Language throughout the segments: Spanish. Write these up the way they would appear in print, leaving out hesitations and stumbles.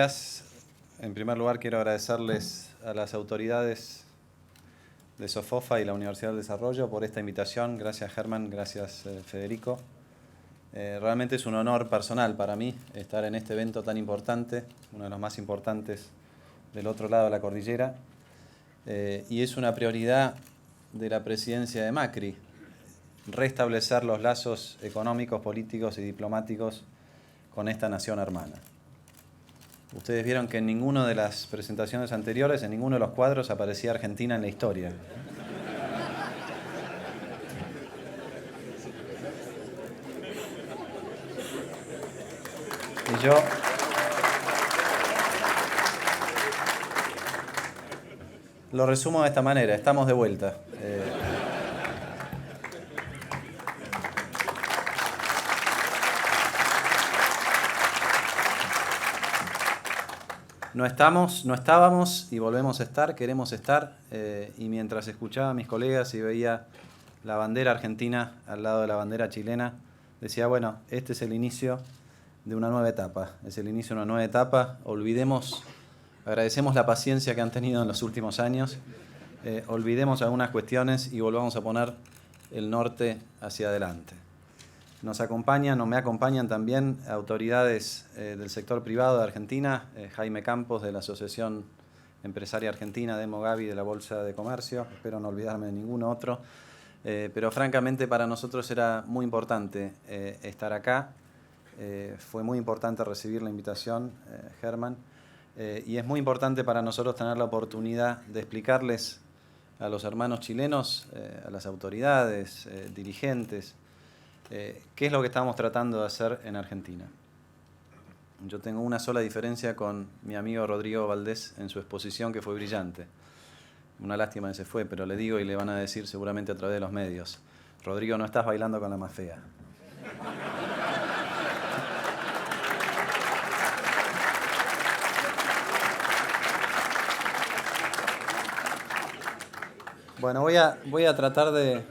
días. En primer lugar, quiero agradecerles a las autoridades de SOFOFA y la Universidad del Desarrollo por esta invitación. Gracias, Germán. Gracias, Federico. Realmente es un honor personal para mí estar en este evento tan importante, uno de los más importantes del otro lado de la cordillera. Y es una prioridad de la presidencia de Macri, restablecer los lazos económicos, políticos y diplomáticos con esta nación hermana. Ustedes vieron que en ninguna de las presentaciones anteriores, en ninguno de los cuadros, aparecía Argentina en la historia. Y yo lo resumo de esta manera: estamos de vuelta. No estábamos y volvemos a estar, queremos estar, y mientras escuchaba a mis colegas y veía la bandera argentina al lado de la bandera chilena, decía, bueno, este es el inicio de una nueva etapa, es el inicio de una nueva etapa. Agradecemos la paciencia que han tenido en los últimos años, olvidemos algunas cuestiones y volvamos a poner el norte hacia adelante. Nos acompañan o me acompañan también autoridades del sector privado de Argentina, Jaime Campos de la Asociación Empresaria Argentina, Demo Gavi de la Bolsa de Comercio, espero no olvidarme de ningún otro, pero francamente para nosotros era muy importante estar acá, fue muy importante recibir la invitación, Germán, y es muy importante para nosotros tener la oportunidad de explicarles a los hermanos chilenos, a las autoridades, dirigentes, ¿qué es lo que estamos tratando de hacer en Argentina? Yo tengo una sola diferencia con mi amigo Rodrigo Valdés en su exposición, que fue brillante. Una lástima que se fue, pero le digo y le van a decir seguramente a través de los medios: Rodrigo, no estás bailando con la más fea. Bueno, voy a tratar de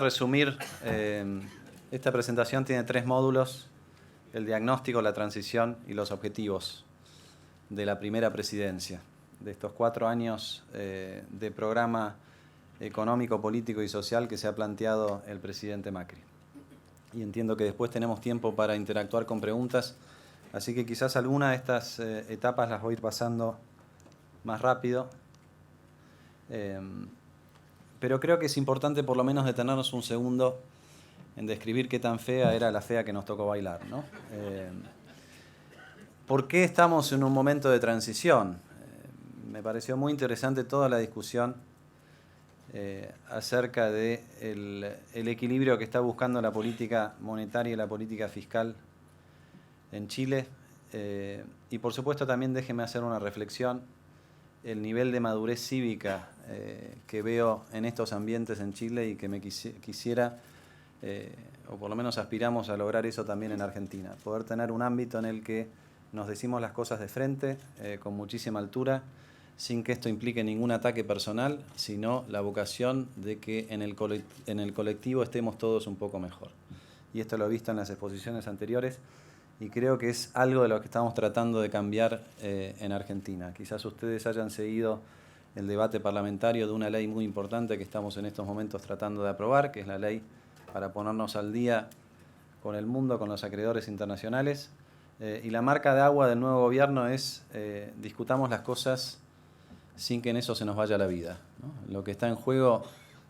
resumir. Esta presentación tiene 3 módulos: el diagnóstico, la transición y los objetivos de la primera presidencia, de estos 4 años de programa económico, político y social que se ha planteado el presidente Macri. Y entiendo que después tenemos tiempo para interactuar con preguntas, así que quizás alguna de estas etapas las voy a ir pasando más rápido. Pero creo que es importante por lo menos detenernos un segundo en describir qué tan fea era la fea que nos tocó bailar, ¿no? ¿Por qué estamos en un momento de transición? Me pareció muy interesante toda la discusión acerca del equilibrio que está buscando la política monetaria y la política fiscal en Chile. Y por supuesto también déjeme hacer una reflexión: el nivel de madurez cívica que veo en estos ambientes en Chile y que me quisiera, o por lo menos aspiramos a lograr eso también en Argentina. Poder tener un ámbito en el que nos decimos las cosas de frente, con muchísima altura, sin que esto implique ningún ataque personal, sino la vocación de que en el colectivo estemos todos un poco mejor. Y esto lo he visto en las exposiciones anteriores, y creo que es algo de lo que estamos tratando de cambiar en Argentina. Quizás ustedes hayan seguido el debate parlamentario de una ley muy importante que estamos en estos momentos tratando de aprobar, que es la ley para ponernos al día con el mundo, con los acreedores internacionales. Y la marca de agua del nuevo gobierno es discutamos las cosas sin que en eso se nos vaya la vida, ¿no? Lo que está en juego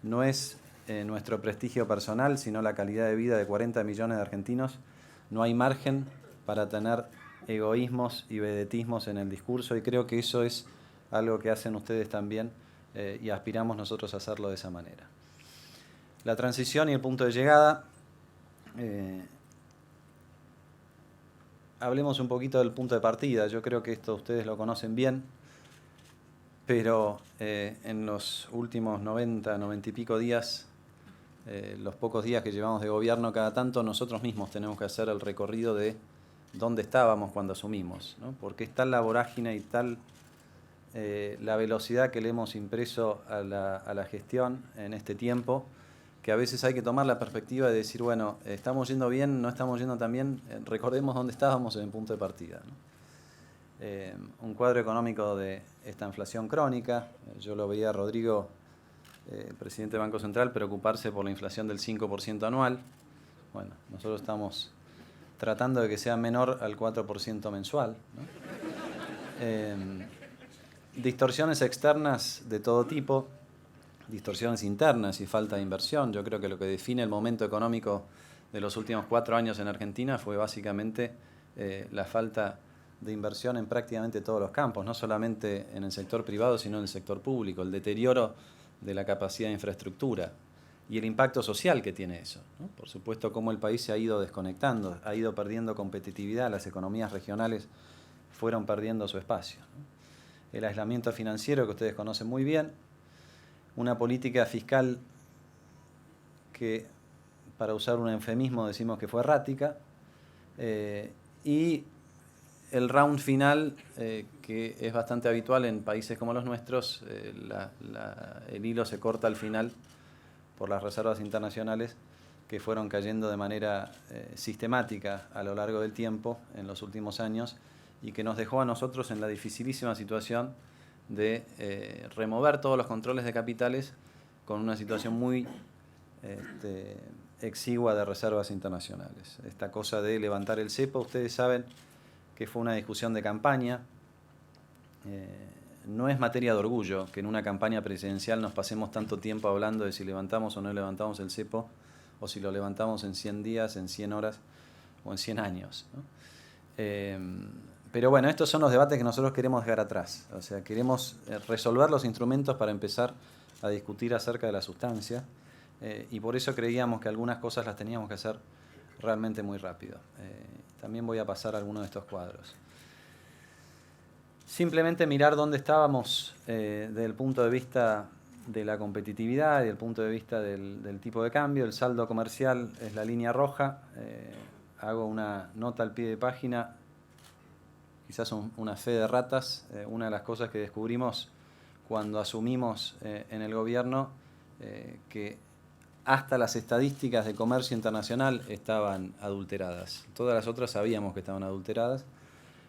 no es nuestro prestigio personal, sino la calidad de vida de 40 millones de argentinos. No hay margen para tener egoísmos y vedetismos en el discurso, y creo que eso es algo que hacen ustedes también, y aspiramos nosotros a hacerlo de esa manera. La transición y el punto de llegada. Hablemos un poquito del punto de partida. Yo creo que esto ustedes lo conocen bien, pero en los últimos 90 y pico días, los pocos días que llevamos de gobierno, cada tanto nosotros mismos tenemos que hacer el recorrido de dónde estábamos cuando asumimos, ¿no? Porque es tal la vorágine y tal la velocidad que le hemos impreso a la gestión en este tiempo, que a veces hay que tomar la perspectiva de decir, bueno, estamos yendo bien, no estamos yendo tan bien, recordemos dónde estábamos en el punto de partida, ¿no? Un cuadro económico de esta inflación crónica. Yo lo veía a Rodrigo, el presidente del Banco Central, preocuparse por la inflación del 5% anual. Bueno, nosotros estamos tratando de que sea menor al 4% mensual, ¿no? Distorsiones externas de todo tipo, distorsiones internas y falta de inversión. Yo creo que lo que define el momento económico de los últimos 4 años en Argentina fue básicamente la falta de inversión en prácticamente todos los campos, no solamente en el sector privado, sino en el sector público, el deterioro de la capacidad de infraestructura y el impacto social que tiene eso, ¿no? Por supuesto, cómo el país se ha ido desconectando, ha ido perdiendo competitividad, las economías regionales fueron perdiendo su espacio, ¿no? El aislamiento financiero que ustedes conocen muy bien, una política fiscal que, para usar un eufemismo, decimos que fue errática, y el round final, que es bastante habitual en países como los nuestros, el hilo se corta al final por las reservas internacionales que fueron cayendo de manera sistemática a lo largo del tiempo en los últimos años y que nos dejó a nosotros en la dificilísima situación de remover todos los controles de capitales con una situación muy exigua de reservas internacionales. Esta cosa de levantar el cepo, ustedes saben que fue una discusión de campaña. No es materia de orgullo que en una campaña presidencial nos pasemos tanto tiempo hablando de si levantamos o no levantamos el cepo, o si lo levantamos en 100 días, en 100 horas o en 100 años, ¿no? Pero bueno, estos son los debates que nosotros queremos dejar atrás. O sea, queremos resolver los instrumentos para empezar a discutir acerca de la sustancia, y por eso creíamos que algunas cosas las teníamos que hacer realmente muy rápido. También voy a pasar algunos de estos cuadros. Simplemente mirar dónde estábamos desde el punto de vista de la competitividad y del punto de vista del tipo de cambio. El saldo comercial es la línea roja. Hago una nota al pie de página, quizás una fe de ratas. Una de las cosas que descubrimos cuando asumimos en el gobierno, que hasta las estadísticas de comercio internacional estaban adulteradas. Todas las otras sabíamos que estaban adulteradas,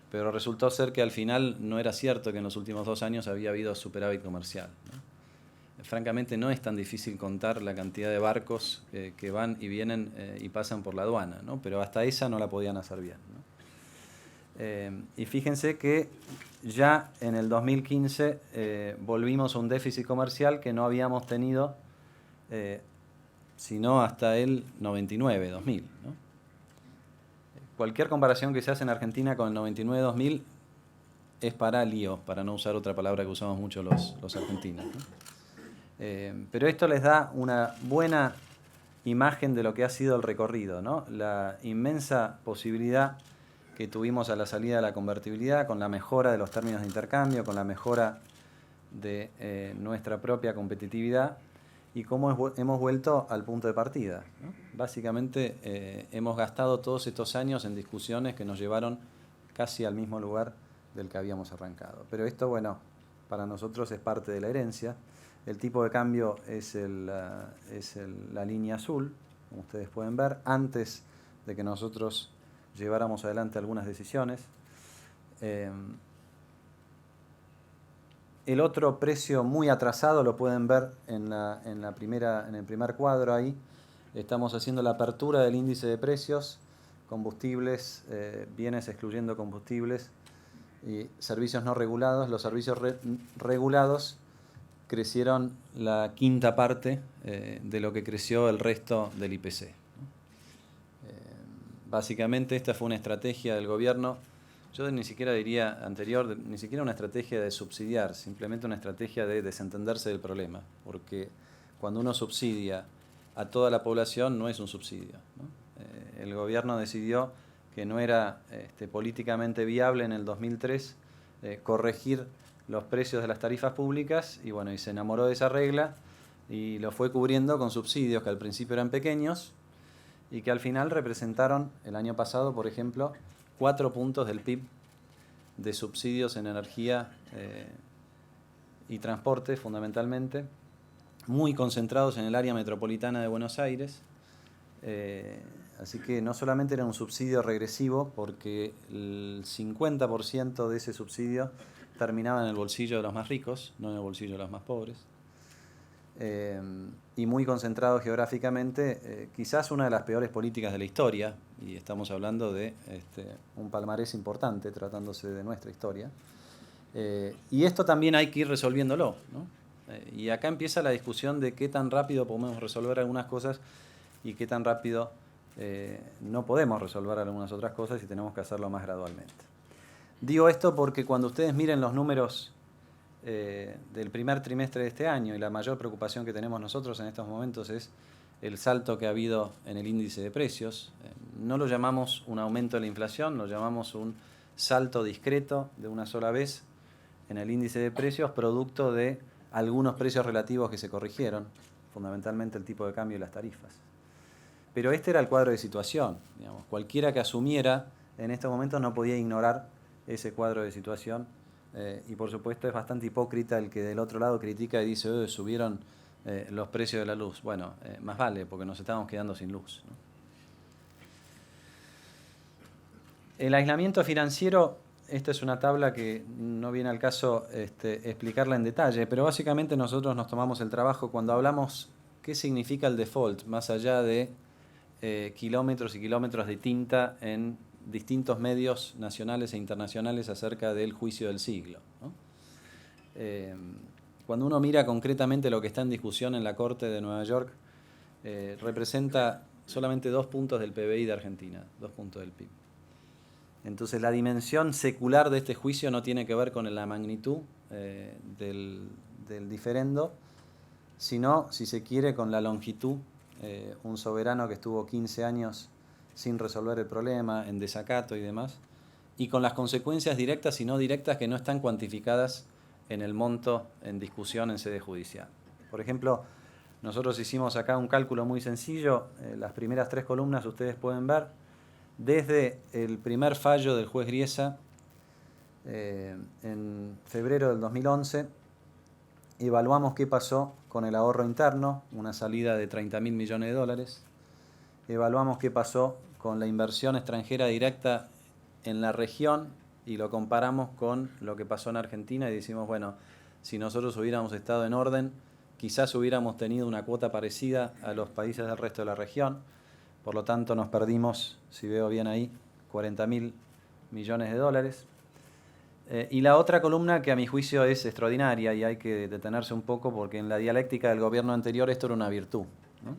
pero resultó ser que al final no era cierto que en los últimos 2 años había habido superávit comercial, ¿no? Francamente no es tan difícil contar la cantidad de barcos que van y vienen y pasan por la aduana, ¿no? Pero hasta esa no la podían hacer bien, ¿no? Y fíjense que ya en el 2015 volvimos a un déficit comercial que no habíamos tenido sino hasta el 99, 2000, ¿no? Cualquier comparación que se hace en Argentina con el 99-2000 es para lío, para no usar otra palabra que usamos mucho los argentinos, ¿no? Pero esto les da una buena imagen de lo que ha sido el recorrido, ¿no? La inmensa posibilidad que tuvimos a la salida de la convertibilidad, con la mejora de los términos de intercambio, con la mejora de nuestra propia competitividad, y cómo hemos vuelto al punto de partida, ¿no? Básicamente hemos gastado todos estos años en discusiones que nos llevaron casi al mismo lugar del que habíamos arrancado. Pero esto, bueno, para nosotros es parte de la herencia. El tipo de cambio es la línea azul, como ustedes pueden ver, antes de que nosotros lleváramos adelante algunas decisiones. El otro precio muy atrasado lo pueden ver en el primer cuadro ahí. Estamos haciendo la apertura del índice de precios, combustibles, bienes excluyendo combustibles y servicios no regulados. Los servicios regulados crecieron la quinta parte de lo que creció el resto del IPC, ¿no? Básicamente esta fue una estrategia del gobierno. Yo ni siquiera diría anterior, ni siquiera una estrategia de subsidiar, simplemente una estrategia de desentenderse del problema, porque cuando uno subsidia a toda la población no es un subsidio, ¿no? El gobierno decidió que no era políticamente viable en el 2003 corregir los precios de las tarifas públicas y bueno, y se enamoró de esa regla y lo fue cubriendo con subsidios que al principio eran pequeños y que al final representaron el año pasado, por ejemplo, 4 puntos del PIB de subsidios en energía y transporte, fundamentalmente, muy concentrados en el área metropolitana de Buenos Aires. Así que no solamente era un subsidio regresivo, porque el 50% de ese subsidio terminaba en el bolsillo de los más ricos, no en el bolsillo de los más pobres. Y muy concentrado geográficamente, quizás una de las peores políticas de la historia, y estamos hablando de un palmarés importante tratándose de nuestra historia. Y esto también hay que ir resolviéndolo, ¿no? Y acá empieza la discusión de qué tan rápido podemos resolver algunas cosas y qué tan rápido no podemos resolver algunas otras cosas y tenemos que hacerlo más gradualmente. Digo esto porque cuando ustedes miren los números del primer trimestre de este año, y la mayor preocupación que tenemos nosotros en estos momentos es el salto que ha habido en el índice de precios. No lo llamamos un aumento de la inflación, lo llamamos un salto discreto de una sola vez en el índice de precios, producto de algunos precios relativos que se corrigieron, fundamentalmente el tipo de cambio y las tarifas. Pero este era el cuadro de situación. Digamos, cualquiera que asumiera en estos momentos no podía ignorar ese cuadro de situación. Y por supuesto es bastante hipócrita el que del otro lado critica y dice subieron los precios de la luz. Bueno, más vale, porque nos estamos quedando sin luz, ¿no? El aislamiento financiero, esta es una tabla que no viene al caso explicarla en detalle, pero básicamente nosotros nos tomamos el trabajo cuando hablamos qué significa el default, más allá de kilómetros y kilómetros de tinta en distintos medios nacionales e internacionales acerca del juicio del siglo, ¿no? Cuando uno mira concretamente lo que está en discusión en la Corte de Nueva York, representa solamente 2 puntos del PBI de Argentina, 2 puntos del PIB. Entonces la dimensión secular de este juicio no tiene que ver con la magnitud del diferendo, sino, si se quiere, con la longitud. Un soberano que estuvo 15 años sin resolver el problema, en desacato y demás, y con las consecuencias directas y no directas que no están cuantificadas en el monto en discusión en sede judicial. Por ejemplo, nosotros hicimos acá un cálculo muy sencillo. Las primeras 3 columnas ustedes pueden ver, desde el primer fallo del juez Griesa en febrero del 2011, evaluamos qué pasó con el ahorro interno, una salida de 30.000 millones de dólares. Evaluamos qué pasó con la inversión extranjera directa en la región y lo comparamos con lo que pasó en Argentina y decimos, bueno, si nosotros hubiéramos estado en orden, quizás hubiéramos tenido una cuota parecida a los países del resto de la región. Por lo tanto, nos perdimos, si veo bien ahí, 40.000 millones de dólares. Y la otra columna, que a mi juicio es extraordinaria y hay que detenerse un poco porque en la dialéctica del gobierno anterior esto era una virtud, ¿no?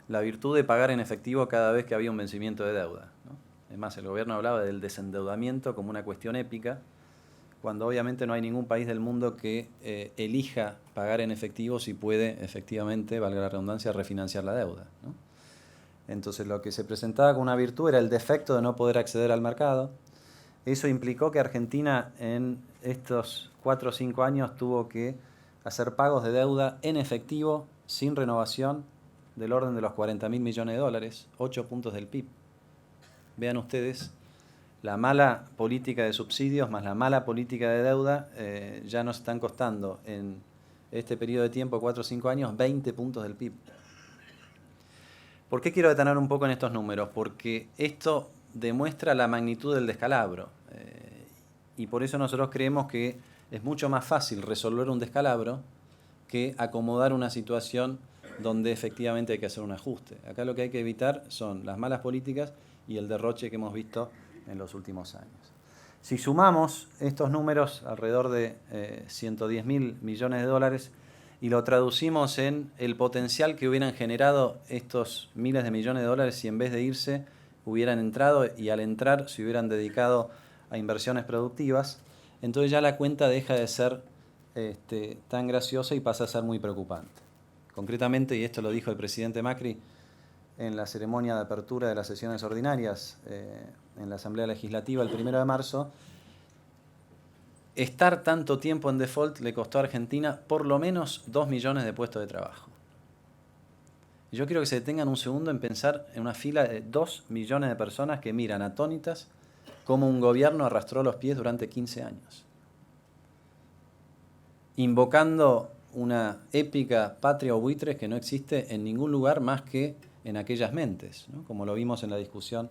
La virtud de pagar en efectivo cada vez que había un vencimiento de deuda, ¿no? Es más, el gobierno hablaba del desendeudamiento como una cuestión épica, cuando obviamente no hay ningún país del mundo que elija pagar en efectivo si puede efectivamente, valga la redundancia, refinanciar la deuda, ¿no? Entonces lo que se presentaba como una virtud era el defecto de no poder acceder al mercado. Eso implicó que Argentina en estos 4 o 5 años tuvo que hacer pagos de deuda en efectivo, sin renovación, del orden de los 40.000 millones de dólares, 8 puntos del PIB. Vean ustedes, la mala política de subsidios más la mala política de deuda ya nos están costando en este periodo de tiempo, 4 o 5 años, 20 puntos del PIB. ¿Por qué quiero detener un poco en estos números? Porque esto demuestra la magnitud del descalabro. Y por eso nosotros creemos que es mucho más fácil resolver un descalabro que acomodar una situación donde efectivamente hay que hacer un ajuste. Acá lo que hay que evitar son las malas políticas y el derroche que hemos visto en los últimos años. Si sumamos estos números, alrededor de 110.000 millones de dólares, y lo traducimos en el potencial que hubieran generado estos miles de millones de dólares si en vez de irse hubieran entrado y al entrar se hubieran dedicado a inversiones productivas, entonces ya la cuenta deja de ser tan graciosa y pasa a ser muy preocupante. Concretamente, y esto lo dijo el presidente Macri en la ceremonia de apertura de las sesiones ordinarias en la Asamblea Legislativa el 1 de marzo, estar tanto tiempo en default le costó a Argentina por lo menos 2 millones de puestos de trabajo. Y yo quiero que se detengan un segundo en pensar en una fila de 2 millones de personas que miran atónitas cómo un gobierno arrastró los pies durante 15 años, invocando una épica patria o buitres que no existe en ningún lugar más que en aquellas mentes, ¿no? Como lo vimos en la discusión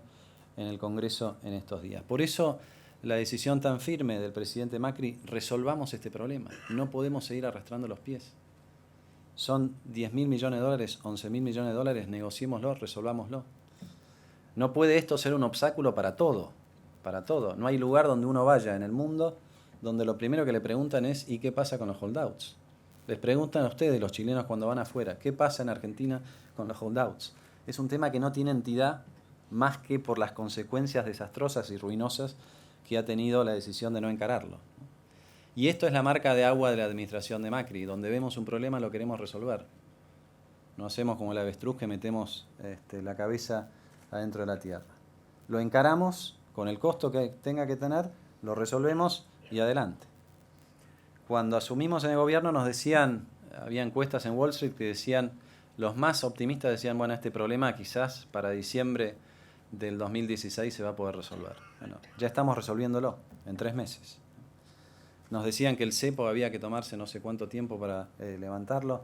en el Congreso en estos días. Por eso la decisión tan firme del presidente Macri: resolvamos este problema, no podemos seguir arrastrando los pies. Son 10.000 millones de dólares, 11.000 millones de dólares, negociémoslo, resolvámoslo. No puede esto ser un obstáculo para todo, para todo. No hay lugar donde uno vaya en el mundo donde lo primero que le preguntan es: ¿y qué pasa con los holdouts? Les preguntan a ustedes, los chilenos, cuando van afuera: ¿qué pasa en Argentina con los holdouts? Es un tema que no tiene entidad más que por las consecuencias desastrosas y ruinosas que ha tenido la decisión de no encararlo. Y esto es la marca de agua de la administración de Macri: donde vemos un problema lo queremos resolver. No hacemos como el avestruz que metemos la cabeza adentro de la tierra. Lo encaramos con el costo que tenga que tener, lo resolvemos y adelante. Cuando asumimos en el gobierno nos decían, había encuestas en Wall Street que decían, los más optimistas decían: bueno, este problema quizás para diciembre del 2016 se va a poder resolver. Bueno, ya estamos resolviéndolo en 3 meses. Nos decían que el cepo había que tomarse no sé cuánto tiempo para levantarlo.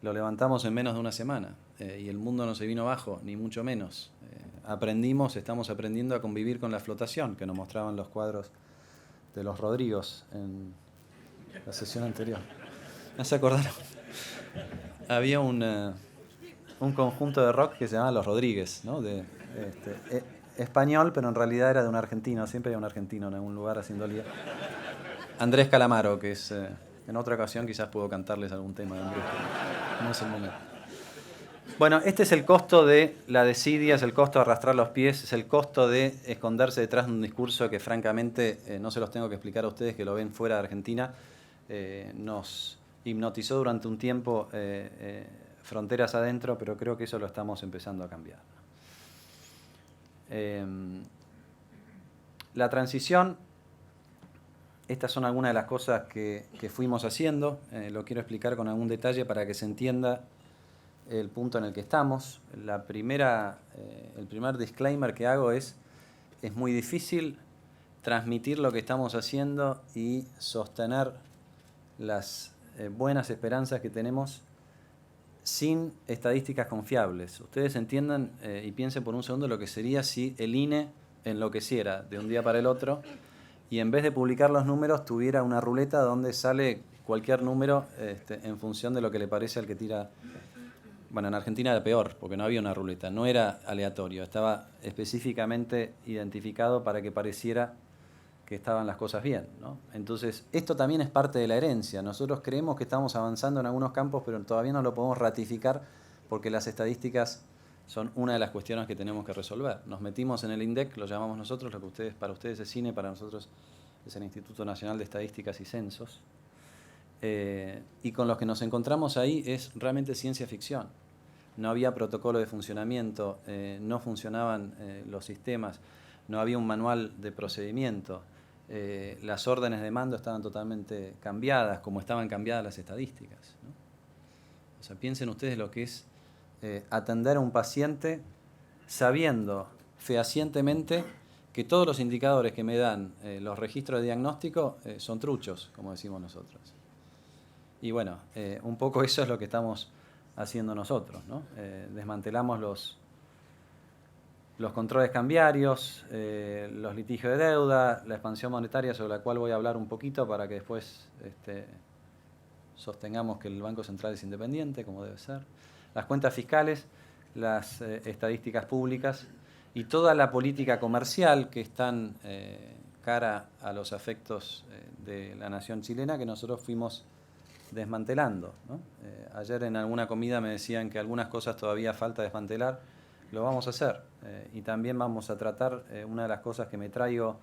Lo levantamos en menos de una semana y el mundo no se vino abajo, ni mucho menos. Estamos aprendiendo a convivir con la flotación que nos mostraban los cuadros de los Rodrigos en la sesión anterior. ¿No se acordaron? Había un conjunto de rock que se llamaba Los Rodríguez, ¿no? Español, pero en realidad era de un argentino. Siempre hay un argentino en algún lugar haciendo lío. Andrés Calamaro, que es... en otra ocasión quizás puedo cantarles algún tema de Andrés, pero no es el momento. Bueno, este es el costo de la desidia, es el costo de arrastrar los pies, es el costo de esconderse detrás de un discurso que francamente no se los tengo que explicar a ustedes que lo ven fuera de Argentina. Nos hipnotizó durante un tiempo fronteras adentro, pero creo que eso lo estamos empezando a cambiar. La transición, estas son algunas de las cosas que fuimos haciendo. Lo quiero explicar con algún detalle para que se entienda el punto en el que estamos. El primer disclaimer que hago es muy difícil transmitir lo que estamos haciendo y sostener las buenas esperanzas que tenemos sin estadísticas confiables. Ustedes entiendan y piensen por un segundo lo que sería si el INE enloqueciera de un día para el otro y en vez de publicar los números tuviera una ruleta donde sale cualquier número en función de lo que le parece al que tira. Bueno, en Argentina era peor, porque no había una ruleta, no era aleatorio, estaba específicamente identificado para que pareciera que estaban las cosas bien, ¿no? Entonces, esto también es parte de la herencia. Nosotros creemos que estamos avanzando en algunos campos, pero todavía no lo podemos ratificar porque las estadísticas son una de las cuestiones que tenemos que resolver. Nos metimos en el INDEC, lo llamamos nosotros, lo que para ustedes es CINE, para nosotros es el Instituto Nacional de Estadísticas y Censos. Y con los que nos encontramos ahí es realmente ciencia ficción. No había protocolo de funcionamiento, no funcionaban los sistemas, no había un manual de procedimiento, las órdenes de mando estaban totalmente cambiadas, como estaban cambiadas las estadísticas, ¿no? O sea, piensen ustedes lo que es atender a un paciente sabiendo fehacientemente que todos los indicadores que me dan los registros de diagnóstico son truchos, como decimos nosotros. Y bueno, un poco eso es lo que estamos haciendo nosotros, ¿no? Desmantelamos los controles cambiarios, los litigios de deuda, la expansión monetaria, sobre la cual voy a hablar un poquito para que después sostengamos que el Banco Central es independiente, como debe ser, las cuentas fiscales, las estadísticas públicas y toda la política comercial que están cara a los afectos de la nación chilena que nosotros fuimos desmantelando, ¿no? Ayer en alguna comida me decían que algunas cosas todavía falta desmantelar, lo vamos a hacer y también vamos a tratar, una de las cosas que me traigo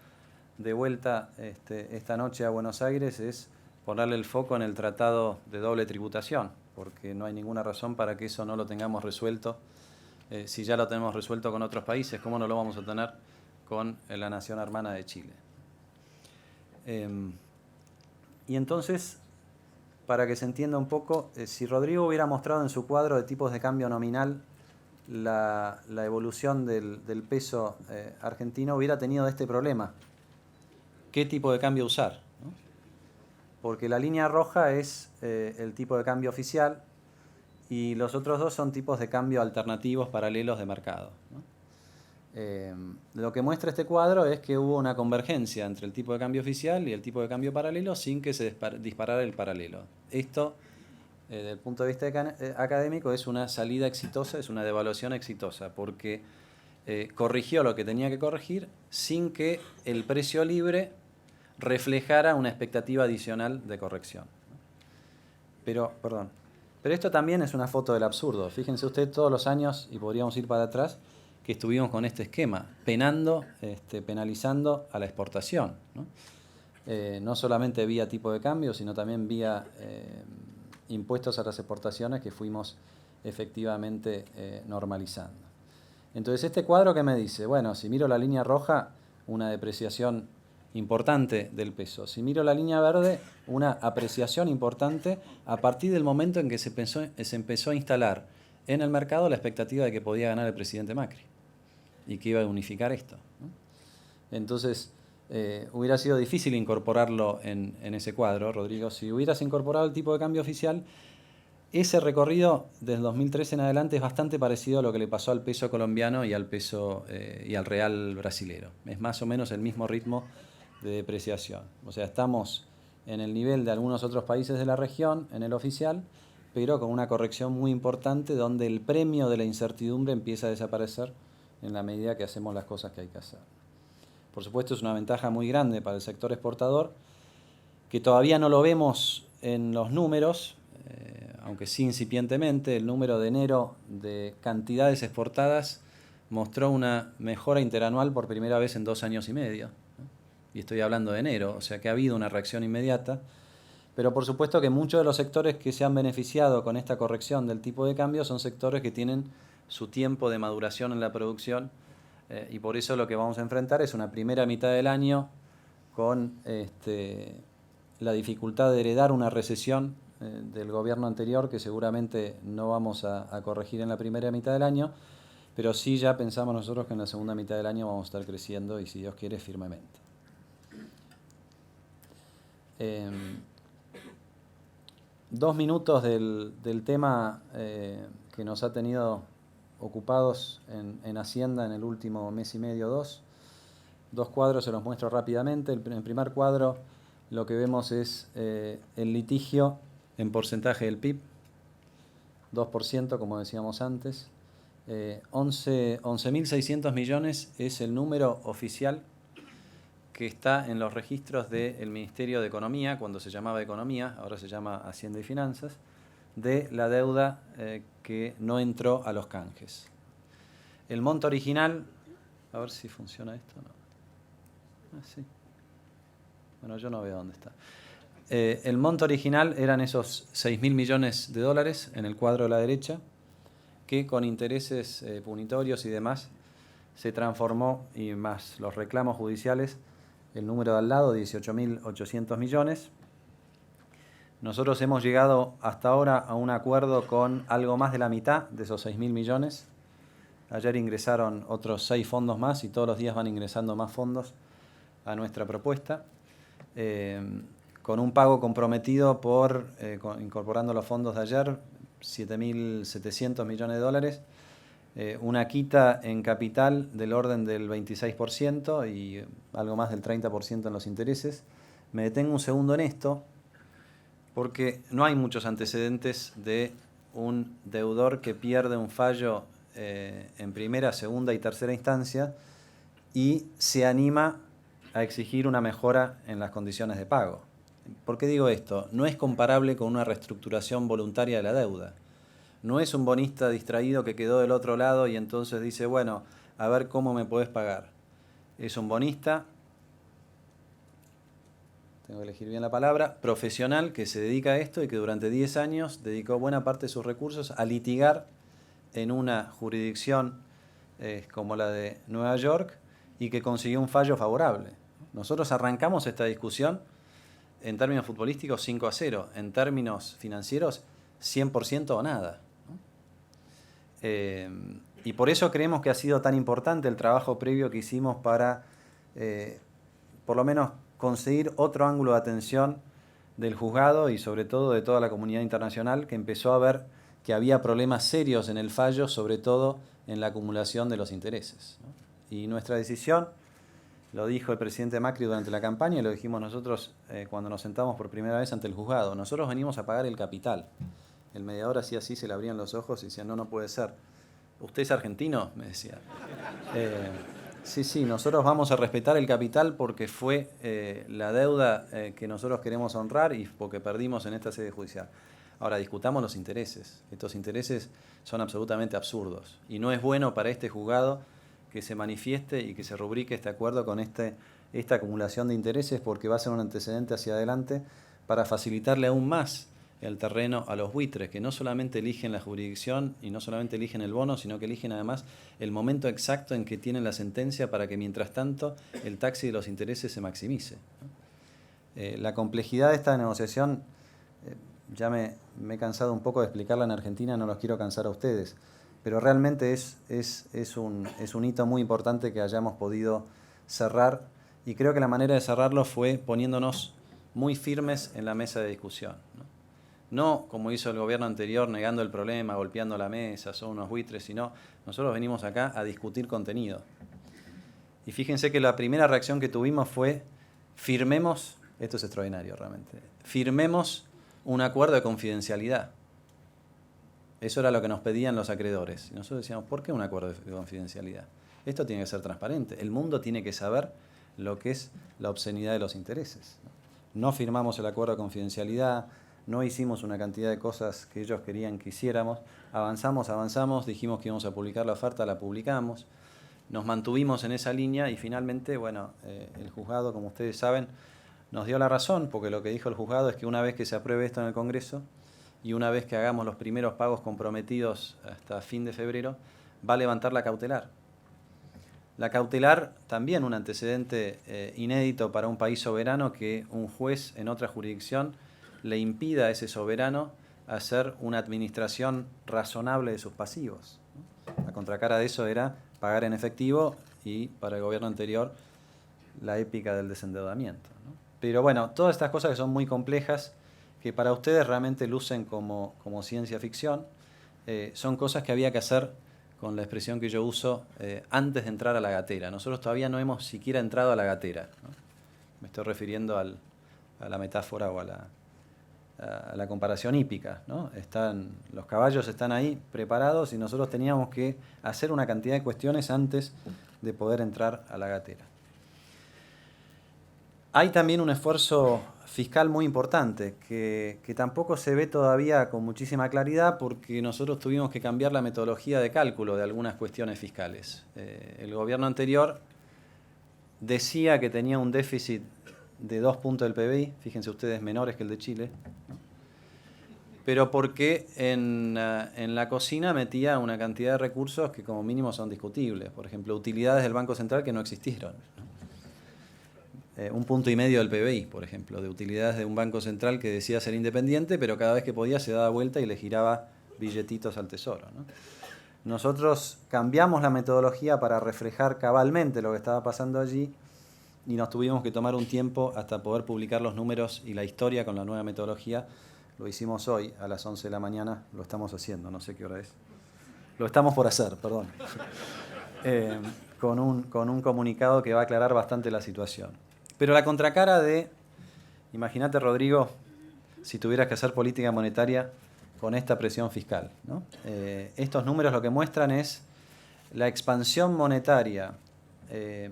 de vuelta esta noche a Buenos Aires es ponerle el foco en el tratado de doble tributación, porque no hay ninguna razón para que eso no lo tengamos resuelto. Si ya lo tenemos resuelto con otros países, ¿cómo no lo vamos a tener con la nación hermana de Chile? Y entonces, para que se entienda un poco, si Rodrigo hubiera mostrado en su cuadro de tipos de cambio nominal la evolución del peso argentino, hubiera tenido este problema. ¿Qué tipo de cambio usar? ¿No? porque la línea roja es el tipo de cambio oficial y los otros dos son tipos de cambio alternativos paralelos de mercado, ¿no? Lo que muestra este cuadro es que hubo una convergencia entre el tipo de cambio oficial y el tipo de cambio paralelo sin que se disparara el paralelo. Esto, desde el punto de vista académico, es una salida exitosa, es una devaluación exitosa, porque corrigió lo que tenía que corregir sin que el precio libre reflejara una expectativa adicional de corrección. Pero esto también es una foto del absurdo. Fíjense usted todos los años, y podríamos ir para atrás, que estuvimos con este esquema, penalizando a la exportación, ¿no? No solamente vía tipo de cambio, sino también vía impuestos a las exportaciones que fuimos efectivamente normalizando. Entonces, este cuadro, ¿qué me dice? Bueno, si miro la línea roja, una depreciación importante del peso. Si miro la línea verde, una apreciación importante a partir del momento en que se empezó a instalar en el mercado la expectativa de que podía ganar el presidente Macri y que iba a unificar esto, ¿no? Entonces, hubiera sido difícil incorporarlo en ese cuadro, Rodrigo. Si hubieras incorporado el tipo de cambio oficial, ese recorrido desde 2013 en adelante es bastante parecido a lo que le pasó al peso colombiano y al peso y al real brasilero. Es más o menos el mismo ritmo de depreciación. O sea, estamos en el nivel de algunos otros países de la región, en el oficial, pero con una corrección muy importante donde el premio de la incertidumbre empieza a desaparecer en la medida que hacemos las cosas que hay que hacer. Por supuesto, es una ventaja muy grande para el sector exportador, que todavía no lo vemos en los números, aunque sí incipientemente. El número de enero de cantidades exportadas mostró una mejora interanual por primera vez en 2 años y medio, ¿no? Y estoy hablando de enero, o sea que ha habido una reacción inmediata. Pero por supuesto que muchos de los sectores que se han beneficiado con esta corrección del tipo de cambio son sectores que tienen su tiempo de maduración en la producción, y por eso lo que vamos a enfrentar es una primera mitad del año con la dificultad de heredar una recesión del gobierno anterior que seguramente no vamos a corregir en la primera mitad del año, pero sí ya pensamos nosotros que en la segunda mitad del año vamos a estar creciendo y, si Dios quiere, firmemente. 2 minutos del tema que nos ha tenido ocupados en Hacienda en el último mes y medio, 2. 2 cuadros, se los muestro rápidamente. En el primer cuadro lo que vemos es el litigio en porcentaje del PIB, 2%, como decíamos antes. 11.600 millones es el número oficial que está en los registros del Ministerio de Economía, cuando se llamaba Economía, ahora se llama Hacienda y Finanzas, de la deuda que no entró a los canjes. El monto original, a ver si funciona esto, ¿no? Sí. Bueno, yo no veo dónde está. El monto original eran esos 6.000 millones de dólares en el cuadro de la derecha, que con intereses punitorios y demás se transformó, y más los reclamos judiciales, el número de al lado, 18.800 millones. Nosotros hemos llegado hasta ahora a un acuerdo con algo más de la mitad de esos 6.000 millones. Ayer ingresaron otros 6 fondos más y todos los días van ingresando más fondos a nuestra propuesta, con un pago comprometido por, incorporando los fondos de ayer, 7.700 millones de dólares, una quita en capital del orden del 26% y algo más del 30% en los intereses. Me detengo un segundo en esto, porque no hay muchos antecedentes de un deudor que pierde un fallo en primera, segunda y tercera instancia y se anima a exigir una mejora en las condiciones de pago. ¿Por qué digo esto? No es comparable con una reestructuración voluntaria de la deuda. No es un bonista distraído que quedó del otro lado y entonces dice, bueno, a ver cómo me podés pagar. Es un bonista, tengo que elegir bien la palabra, profesional que se dedica a esto y que durante 10 años dedicó buena parte de sus recursos a litigar en una jurisdicción como la de Nueva York y que consiguió un fallo favorable. Nosotros arrancamos esta discusión en términos futbolísticos 5-0, en términos financieros 100% o nada. Y por eso creemos que ha sido tan importante el trabajo previo que hicimos para, por lo menos, conseguir otro ángulo de atención del juzgado y sobre todo de toda la comunidad internacional, que empezó a ver que había problemas serios en el fallo, sobre todo en la acumulación de los intereses, ¿no? Y nuestra decisión, lo dijo el presidente Macri durante la campaña y lo dijimos nosotros cuando nos sentamos por primera vez ante el juzgado. Nosotros venimos a pagar el capital. El mediador hacía así, se le abrían los ojos y decía, no, no puede ser. ¿Usted es argentino? Me decía. Sí, nosotros vamos a respetar el capital porque fue la deuda que nosotros queremos honrar y porque perdimos en esta sede judicial. Ahora, discutamos los intereses. Estos intereses son absolutamente absurdos y no es bueno para este juzgado que se manifieste y que se rubrique este acuerdo con esta acumulación de intereses, porque va a ser un antecedente hacia adelante para facilitarle aún más el terreno a los buitres, que no solamente eligen la jurisdicción y no solamente eligen el bono, sino que eligen además el momento exacto en que tienen la sentencia para que mientras tanto el taxi de los intereses se maximice, ¿no? La complejidad de esta negociación, ya me he cansado un poco de explicarla en Argentina, no los quiero cansar a ustedes, pero realmente es un hito muy importante que hayamos podido cerrar, y creo que la manera de cerrarlo fue poniéndonos muy firmes en la mesa de discusión, ¿no? No como hizo el gobierno anterior, negando el problema, golpeando la mesa, son unos buitres, sino nosotros venimos acá a discutir contenido. Y fíjense que la primera reacción que tuvimos fue, firmemos, esto es extraordinario realmente, firmemos un acuerdo de confidencialidad. Eso era lo que nos pedían los acreedores. Y nosotros decíamos, ¿por qué un acuerdo de confidencialidad? Esto tiene que ser transparente. El mundo tiene que saber lo que es la obscenidad de los intereses. No firmamos el acuerdo de confidencialidad, no hicimos una cantidad de cosas que ellos querían que hiciéramos. Avanzamos, dijimos que íbamos a publicar la oferta, la publicamos. Nos mantuvimos en esa línea y finalmente, bueno, el juzgado, como ustedes saben, nos dio la razón, porque lo que dijo el juzgado es que una vez que se apruebe esto en el Congreso y una vez que hagamos los primeros pagos comprometidos hasta fin de febrero, va a levantar la cautelar. La cautelar, también un antecedente inédito para un país soberano, que un juez en otra jurisdicción le impida a ese soberano hacer una administración razonable de sus pasivos, ¿no? La contracara de eso era pagar en efectivo y para el gobierno anterior la épica del desendeudamiento, ¿no? Pero bueno, todas estas cosas que son muy complejas, que para ustedes realmente lucen como ciencia ficción, son cosas que había que hacer con la expresión que yo uso antes de entrar a la gatera. Nosotros todavía no hemos siquiera entrado a la gatera, ¿no? Me estoy refiriendo a la metáfora o a la comparación hípica, ¿no? Los caballos están ahí preparados y nosotros teníamos que hacer una cantidad de cuestiones antes de poder entrar a la gatera. Hay también un esfuerzo fiscal muy importante que tampoco se ve todavía con muchísima claridad, porque nosotros tuvimos que cambiar la metodología de cálculo de algunas cuestiones fiscales. El gobierno anterior decía que tenía un déficit de 2 puntos del PBI, fíjense ustedes, menores que el de Chile, ¿no? Pero porque en la cocina metía una cantidad de recursos que como mínimo son discutibles. Por ejemplo, utilidades del Banco Central que no existieron, ¿no? 1,5 puntos del PBI, por ejemplo, de utilidades de un Banco Central que decía ser independiente, pero cada vez que podía se daba vuelta y le giraba billetitos al Tesoro, ¿no? Nosotros cambiamos la metodología para reflejar cabalmente lo que estaba pasando allí y nos tuvimos que tomar un tiempo hasta poder publicar los números y la historia con la nueva metodología. Lo hicimos hoy a las 11 de la mañana, lo estamos haciendo, no sé qué hora es. Lo estamos por hacer, perdón. Con un comunicado que va a aclarar bastante la situación. Pero la contracara imagínate, Rodrigo, si tuvieras que hacer política monetaria con esta presión fiscal, ¿no? Estos números lo que muestran es la expansión monetaria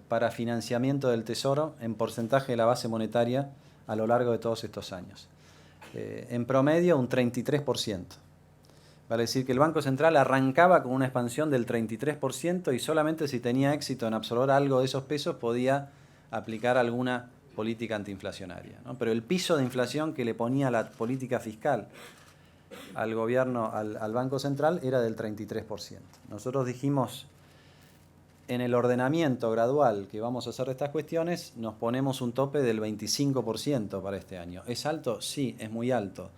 para financiamiento del Tesoro en porcentaje de la base monetaria a lo largo de todos estos años. En promedio, un 33%. Vale decir que el Banco Central arrancaba con una expansión del 33% y solamente si tenía éxito en absorber algo de esos pesos podía aplicar alguna política antiinflacionaria, ¿no? Pero el piso de inflación que le ponía la política fiscal al gobierno, al Banco Central, era del 33%. Nosotros dijimos, en el ordenamiento gradual que vamos a hacer de estas cuestiones, nos ponemos un tope del 25% para este año. ¿Es alto? Sí, es muy alto.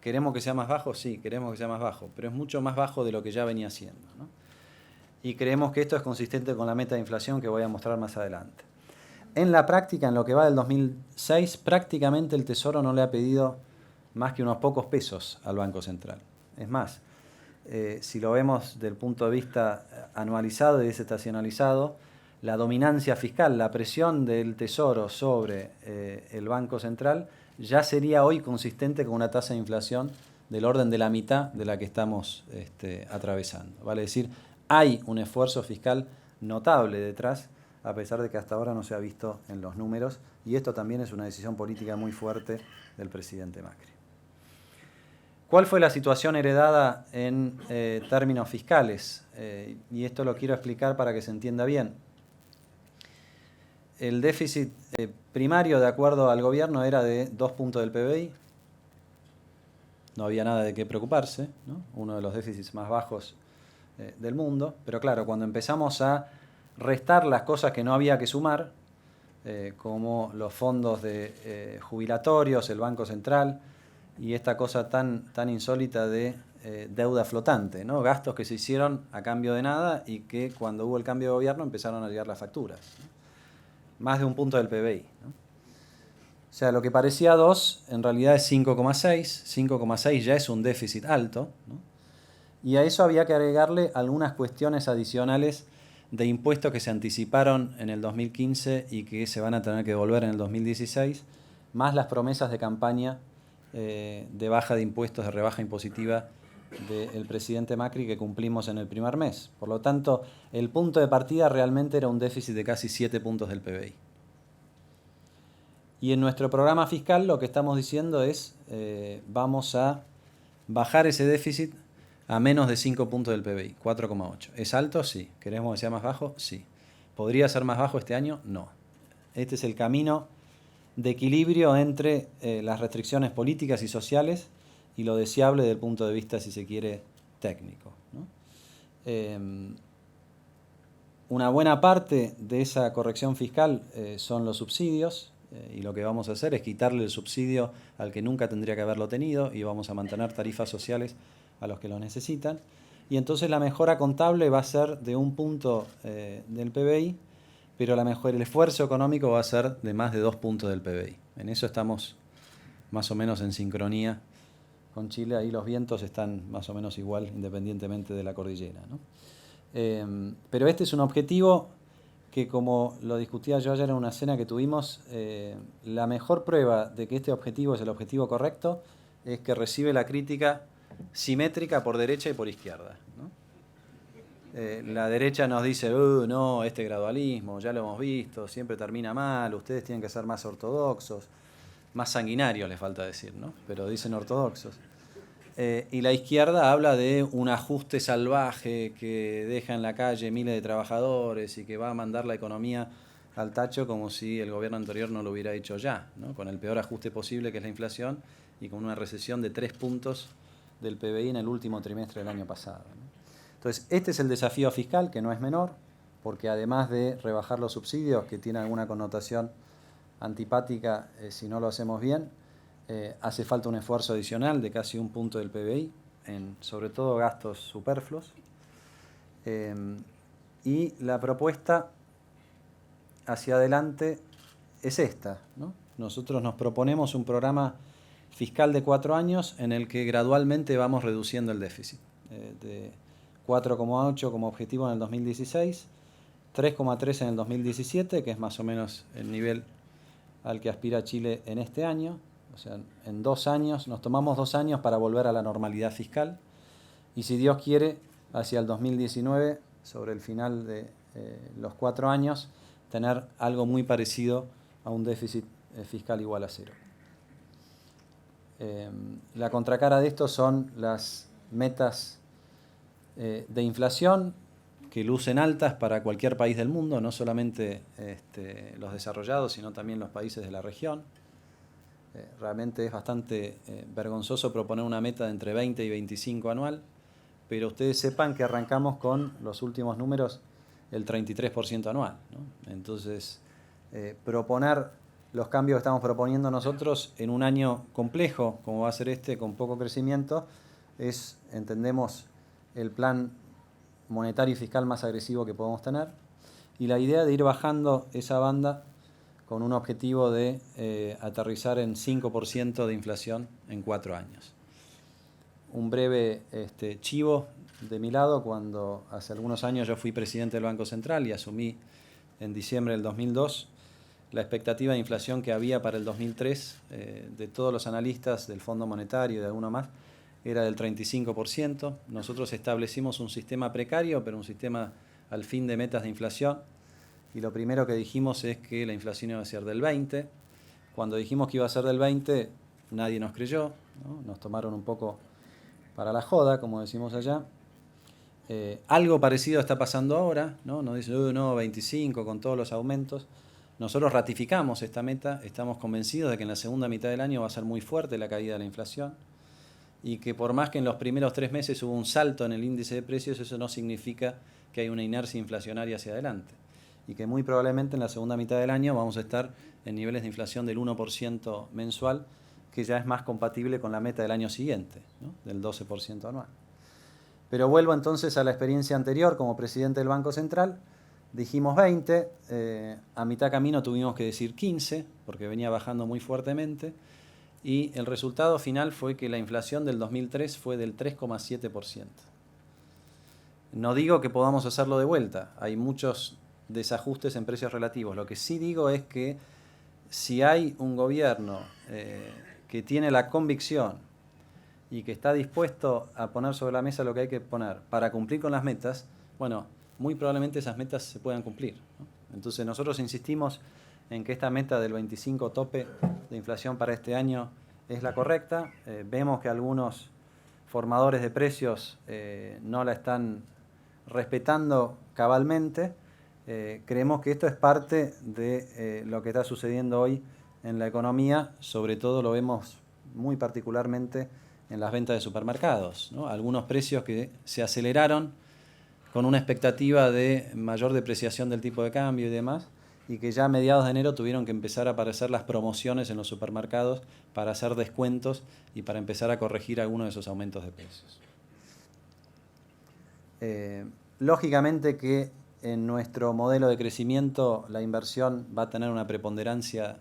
¿Queremos que sea más bajo? Sí, queremos que sea más bajo, pero es mucho más bajo de lo que ya venía siendo, ¿no? Y creemos que esto es consistente con la meta de inflación que voy a mostrar más adelante. En la práctica, en lo que va del 2006, prácticamente el Tesoro no le ha pedido más que unos pocos pesos al Banco Central. Es más, si lo vemos desde el punto de vista anualizado y desestacionalizado, la dominancia fiscal, la presión del Tesoro sobre el Banco Central ya sería hoy consistente con una tasa de inflación del orden de la mitad de la que estamos atravesando. Vale decir, hay un esfuerzo fiscal notable detrás, a pesar de que hasta ahora no se ha visto en los números, y esto también es una decisión política muy fuerte del presidente Macri. ¿Cuál fue la situación heredada en términos fiscales? Y esto lo quiero explicar para que se entienda bien. El déficit primario, de acuerdo al gobierno, era de 2 puntos del PBI. No había nada de qué preocuparse, ¿no? Uno de los déficits más bajos del mundo. Pero claro, cuando empezamos a restar las cosas que no había que sumar, como los fondos de jubilatorios, el Banco Central, y esta cosa tan insólita de deuda flotante, ¿no? Gastos que se hicieron a cambio de nada y que cuando hubo el cambio de gobierno empezaron a llegar las facturas, ¿no? Más de 1 punto del PBI, ¿no? O sea, lo que parecía 2 en realidad es 5,6. 5,6 ya es un déficit alto, ¿no? Y a eso había que agregarle algunas cuestiones adicionales de impuestos que se anticiparon en el 2015 y que se van a tener que devolver en el 2016, más las promesas de campaña de baja de impuestos, de rebaja impositiva del presidente Macri que cumplimos en el primer mes. Por lo tanto, el punto de partida realmente era un déficit de casi 7 puntos del PBI. Y en nuestro programa fiscal lo que estamos diciendo es vamos a bajar ese déficit a menos de 5 puntos del PBI, 4,8. ¿Es alto? Sí. ¿Queremos que sea más bajo? Sí. ¿Podría ser más bajo este año? No. Este es el camino de equilibrio entre las restricciones políticas y sociales y lo deseable desde el punto de vista, si se quiere, técnico, ¿no? Una buena parte de esa corrección fiscal son los subsidios, y lo que vamos a hacer es quitarle el subsidio al que nunca tendría que haberlo tenido y vamos a mantener tarifas sociales a los que lo necesitan. Y entonces la mejora contable va a ser de 1 punto del PBI, pero el esfuerzo económico va a ser de más de 2 puntos del PBI. En eso estamos más o menos en sincronía con Chile. Ahí los vientos están más o menos igual, independientemente de la cordillera, ¿no? Pero este es un objetivo que, como lo discutía yo ayer en una cena que tuvimos, la mejor prueba de que este objetivo es el objetivo correcto es que recibe la crítica simétrica por derecha y por izquierda, ¿no? La derecha nos dice, no, este gradualismo, ya lo hemos visto, siempre termina mal, ustedes tienen que ser más ortodoxos, más sanguinarios les falta decir, ¿no? Pero dicen ortodoxos. Y la izquierda habla de un ajuste salvaje que deja en la calle miles de trabajadores y que va a mandar la economía al tacho como si el gobierno anterior no lo hubiera hecho ya, ¿no? Con el peor ajuste posible que es la inflación y con una recesión de 3 puntos del PBI en el último trimestre del año pasado, ¿no? Entonces, este es el desafío fiscal, que no es menor, porque además de rebajar los subsidios, que tiene alguna connotación antipática si no lo hacemos bien, hace falta un esfuerzo adicional de casi 1 punto del PBI, en sobre todo gastos superfluos. Y la propuesta hacia adelante es esta, ¿no? Nosotros nos proponemos un programa fiscal de 4 años en el que gradualmente vamos reduciendo el déficit. De 4,8 como objetivo en el 2016, 3,3 en el 2017, que es más o menos el nivel al que aspira Chile en este año. O sea, en 2 años, nos tomamos 2 años para volver a la normalidad fiscal. Y si Dios quiere, hacia el 2019, sobre el final de los 4 años, tener algo muy parecido a un déficit fiscal igual a 0. La contracara de esto son las metas de inflación que lucen altas para cualquier país del mundo, no solamente los desarrollados, sino también los países de la región. Realmente es bastante vergonzoso proponer una meta de entre 20 y 25 anual, pero ustedes sepan que arrancamos con los últimos números el 33% anual, ¿no? Entonces, proponer los cambios que estamos proponiendo nosotros en un año complejo, como va a ser este, con poco crecimiento, es, entendemos, el plan monetario y fiscal más agresivo que podemos tener, y la idea de ir bajando esa banda con un objetivo de aterrizar en 5% de inflación en 4 años. Un breve chivo de mi lado: cuando hace algunos años yo fui presidente del Banco Central y asumí en diciembre del 2002, la expectativa de inflación que había para el 2003 de todos los analistas del Fondo Monetario y de alguno más era del 35%. Nosotros establecimos un sistema precario, pero un sistema al fin de metas de inflación, y lo primero que dijimos es que la inflación iba a ser del 20%. Cuando dijimos que iba a ser del 20%, nadie nos creyó, ¿no? Nos tomaron un poco para la joda, como decimos allá. Algo parecido está pasando ahora, ¿no? Nos dicen, no, 25 con todos los aumentos. Nosotros ratificamos esta meta, estamos convencidos de que en la segunda mitad del año va a ser muy fuerte la caída de la inflación, y que por más que en los primeros 3 meses hubo un salto en el índice de precios, eso no significa que hay una inercia inflacionaria hacia adelante, y que muy probablemente en la segunda mitad del año vamos a estar en niveles de inflación del 1% mensual, que ya es más compatible con la meta del año siguiente, ¿no? Del 12% anual. Pero vuelvo entonces a la experiencia anterior como presidente del Banco Central. Dijimos 20, a mitad camino tuvimos que decir 15, porque venía bajando muy fuertemente, y el resultado final fue que la inflación del 2003 fue del 3,7%. No digo que podamos hacerlo de vuelta, hay muchos desajustes en precios relativos. Lo que sí digo es que si hay un gobierno que tiene la convicción y que está dispuesto a poner sobre la mesa lo que hay que poner para cumplir con las metas, bueno, muy probablemente esas metas se puedan cumplir, ¿no? Entonces nosotros insistimos en que esta meta del 25 tope de inflación para este año es la correcta. Vemos que algunos formadores de precios no la están respetando cabalmente. Creemos que esto es parte de lo que está sucediendo hoy en la economía. Sobre todo lo vemos muy particularmente en las ventas de supermercados, ¿no? Algunos precios que se aceleraron con una expectativa de mayor depreciación del tipo de cambio y demás, y que ya a mediados de enero tuvieron que empezar a aparecer las promociones en los supermercados para hacer descuentos y para empezar a corregir algunos de esos aumentos de precios. Lógicamente que en nuestro modelo de crecimiento la inversión va a tener una preponderancia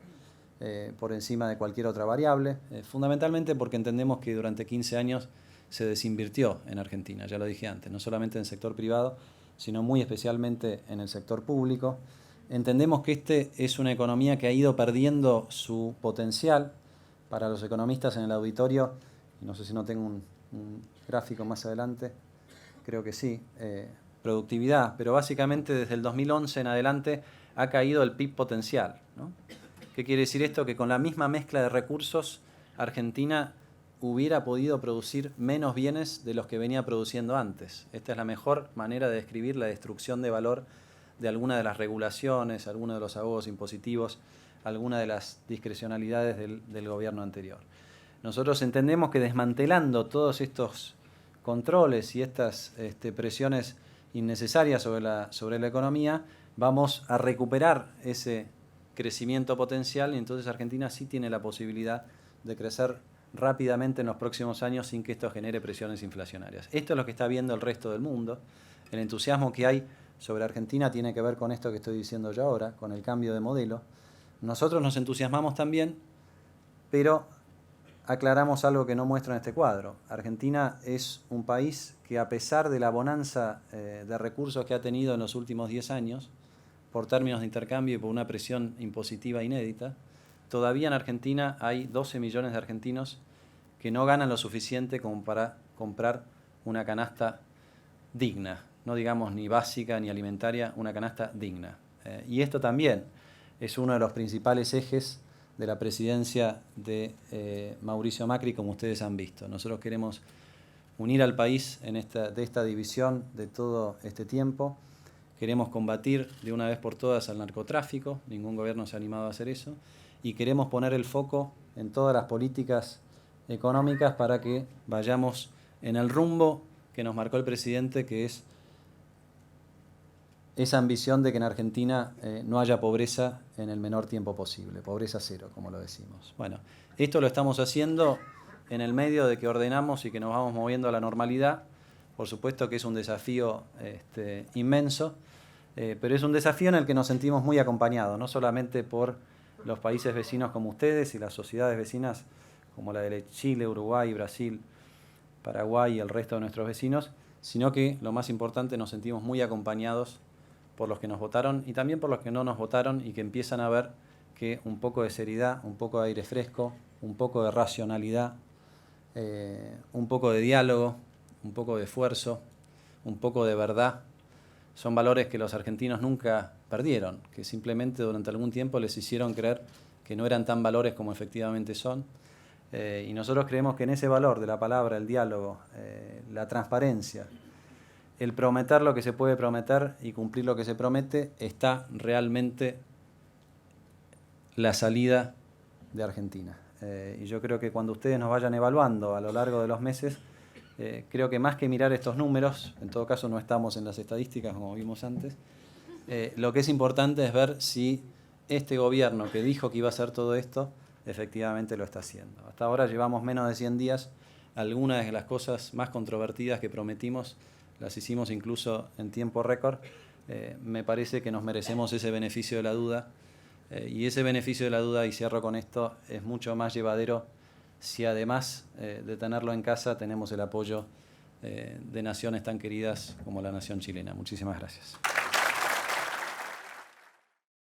por encima de cualquier otra variable, fundamentalmente porque entendemos que durante 15 años se desinvirtió en Argentina, ya lo dije antes, no solamente en el sector privado, sino muy especialmente en el sector público. Entendemos que este es una economía que ha ido perdiendo su potencial. Para los economistas en el auditorio, y no sé si no tengo un gráfico más adelante, creo que sí, productividad, pero básicamente desde el 2011 en adelante ha caído el PIB potencial, ¿no? ¿Qué quiere decir esto? Que con la misma mezcla de recursos, Argentina hubiera podido producir menos bienes de los que venía produciendo antes. Esta es la mejor manera de describir la destrucción de valor de alguna de las regulaciones, algunos de los ahogos impositivos, alguna de las discrecionalidades del gobierno anterior. Nosotros entendemos que desmantelando todos estos controles y estas presiones innecesarias sobre la economía, vamos a recuperar ese crecimiento potencial, y entonces Argentina sí tiene la posibilidad de crecer rápidamente en los próximos años sin que esto genere presiones inflacionarias. Esto es lo que está viendo el resto del mundo. El entusiasmo que hay sobre Argentina tiene que ver con esto que estoy diciendo yo ahora, con el cambio de modelo. Nosotros nos entusiasmamos también, pero aclaramos algo que no muestra en este cuadro. Argentina es un país que, a pesar de la bonanza de recursos que ha tenido en los últimos 10 años, por términos de intercambio y por una presión impositiva inédita, todavía en Argentina hay 12 millones de argentinos que no ganan lo suficiente como para comprar una canasta digna, no digamos ni básica ni alimentaria, una canasta digna. Y esto también es uno de los principales ejes de la presidencia de Mauricio Macri, como ustedes han visto. Nosotros queremos unir al país de esta división de todo este tiempo. Queremos combatir de una vez por todas al narcotráfico, ningún gobierno se ha animado a hacer eso, y queremos poner el foco en todas las políticas económicas para que vayamos en el rumbo que nos marcó el presidente, que es esa ambición de que en Argentina no haya pobreza en el menor tiempo posible, pobreza cero, como lo decimos. Bueno, esto lo estamos haciendo en el medio de que ordenamos y que nos vamos moviendo a la normalidad. Por supuesto que es un desafío inmenso, pero es un desafío en el que nos sentimos muy acompañados, no solamente por los países vecinos como ustedes y las sociedades vecinas como la de Chile, Uruguay, Brasil, Paraguay y el resto de nuestros vecinos, sino que, lo más importante, nos sentimos muy acompañados por los que nos votaron y también por los que no nos votaron y que empiezan a ver que un poco de seriedad, un poco de aire fresco, un poco de racionalidad, un poco de diálogo, un poco de esfuerzo, un poco de verdad, son valores que los argentinos nunca perdieron, que simplemente durante algún tiempo les hicieron creer que no eran tan valores como efectivamente son. Y nosotros creemos que en ese valor de la palabra, el diálogo, la transparencia, el prometer lo que se puede prometer y cumplir lo que se promete, está realmente la salida de Argentina. Y yo creo que cuando ustedes nos vayan evaluando a lo largo de los meses, creo que más que mirar estos números, en todo caso no estamos en las estadísticas como vimos antes, lo que es importante es ver si este gobierno que dijo que iba a hacer todo esto, efectivamente lo está haciendo. Hasta ahora llevamos menos de 100 días, algunas de las cosas más controvertidas que prometimos las hicimos incluso en tiempo récord. Me parece que nos merecemos ese beneficio de la duda, y ese beneficio de la duda, y cierro con esto, es mucho más llevadero si además de tenerlo en casa tenemos el apoyo de naciones tan queridas como la nación chilena. Muchísimas gracias.